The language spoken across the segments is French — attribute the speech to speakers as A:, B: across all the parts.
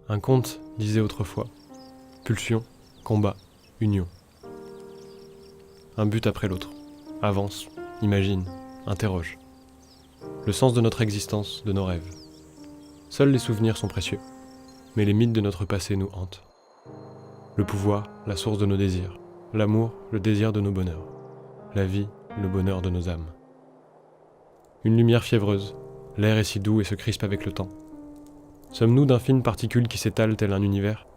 A: Un conte disait autrefois « Pulsion, combat, union ». Un but après l'autre. Avance, imagine, interroge. Le sens de notre existence, de nos rêves. Seuls les souvenirs sont précieux, mais les mythes de notre passé nous hantent. Le pouvoir, la source de nos désirs. L'amour, le désir de nos bonheurs. La vie, le bonheur de nos âmes. Une lumière fiévreuse, l'air est si doux et se crispe avec le temps. Sommes-nous d'infimes particules qui s'étalent tel un univers ?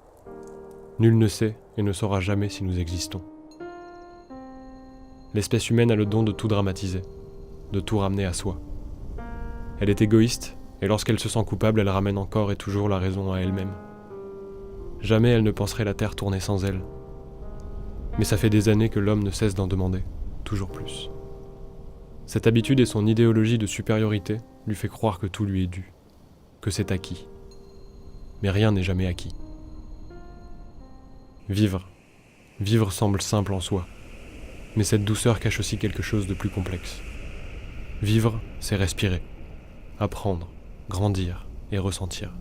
A: Nul ne sait et ne saura jamais si nous existons. L'espèce humaine a le don de tout dramatiser, de tout ramener à soi. Elle est égoïste, et lorsqu'elle se sent coupable, elle ramène encore et toujours la raison à elle-même. Jamais elle ne penserait la terre tourner sans elle. Mais ça fait des années que l'homme ne cesse d'en demander, toujours plus. Cette habitude et son idéologie de supériorité lui fait croire que tout lui est dû, que c'est acquis. Mais rien n'est jamais acquis. Vivre semble simple en soi, mais cette douceur cache aussi quelque chose de plus complexe. Vivre, c'est respirer, apprendre, grandir et ressentir.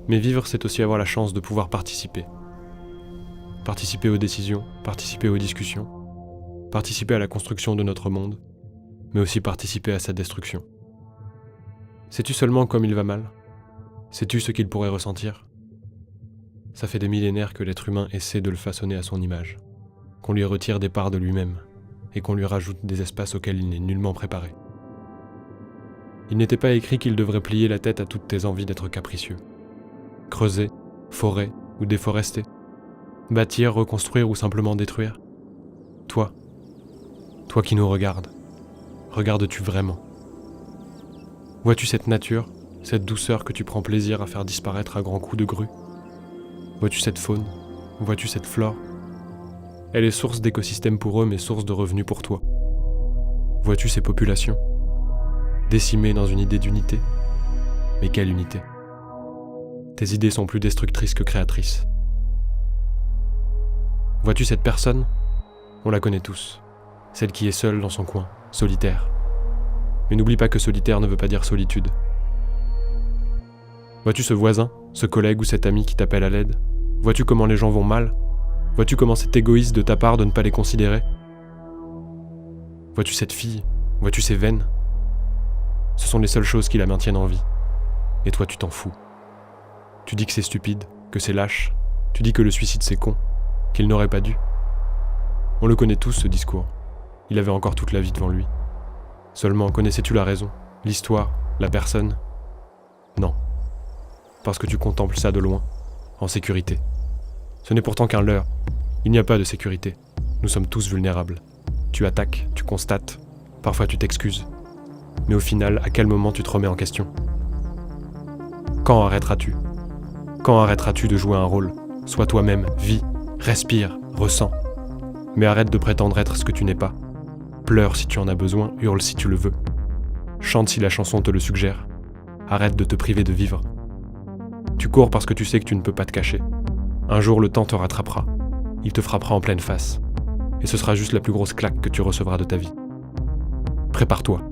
A: Mais vivre, c'est aussi avoir la chance de pouvoir participer. Participer aux décisions, participer aux discussions, participer à la construction de notre monde, mais aussi participer à sa destruction. Sais-tu seulement comme il va mal ? Sais-tu ce qu'il pourrait ressentir ? Ça fait des millénaires que l'être humain essaie de le façonner à son image, qu'on lui retire des parts de lui-même, et qu'on lui rajoute des espaces auxquels il n'est nullement préparé. Il n'était pas écrit qu'il devrait plier la tête à toutes tes envies d'être capricieux. Creuser, forer ou déforester, bâtir, reconstruire ou simplement détruire. Toi qui nous regardes, regardes-tu vraiment ? Vois-tu cette nature, cette douceur que tu prends plaisir à faire disparaître à grands coups de grue ? Vois-tu cette faune ? Vois-tu cette flore ? Elle est source d'écosystèmes pour eux, mais source de revenus pour toi. Vois-tu ces populations ? Décimées dans une idée d'unité ? Mais quelle unité ? Tes idées sont plus destructrices que créatrices. Vois-tu cette personne ? On la connaît tous. Celle qui est seule dans son coin, solitaire. Mais n'oublie pas que solitaire ne veut pas dire solitude. Vois-tu ce voisin, ce collègue ou cet ami qui t'appelle à l'aide ? Vois-tu comment les gens vont mal ? Vois-tu comment c'est égoïste de ta part de ne pas les considérer ? Vois-tu cette fille ? Vois-tu ses veines ? Ce sont les seules choses qui la maintiennent en vie. Et toi, tu t'en fous. Tu dis que c'est stupide, que c'est lâche. Tu dis que le suicide c'est con, qu'il n'aurait pas dû. On le connaît tous, ce discours. Il avait encore toute la vie devant lui. Seulement, connaissais-tu la raison, l'histoire, la personne ? Non. Parce que tu contemples ça de loin, en sécurité. Ce n'est pourtant qu'un leurre. Il n'y a pas de sécurité. Nous sommes tous vulnérables. Tu attaques, tu constates, parfois tu t'excuses. Mais au final, à quel moment tu te remets en question ? Quand arrêteras-tu ? Quand arrêteras-tu de jouer un rôle ? Sois toi-même, vis, respire, ressens. Mais arrête de prétendre être ce que tu n'es pas. Pleure si tu en as besoin, hurle si tu le veux. Chante si la chanson te le suggère. Arrête de te priver de vivre. Tu cours parce que tu sais que tu ne peux pas te cacher. Un jour, le temps te rattrapera. Il te frappera en pleine face. Et ce sera juste la plus grosse claque que tu recevras de ta vie. Prépare-toi.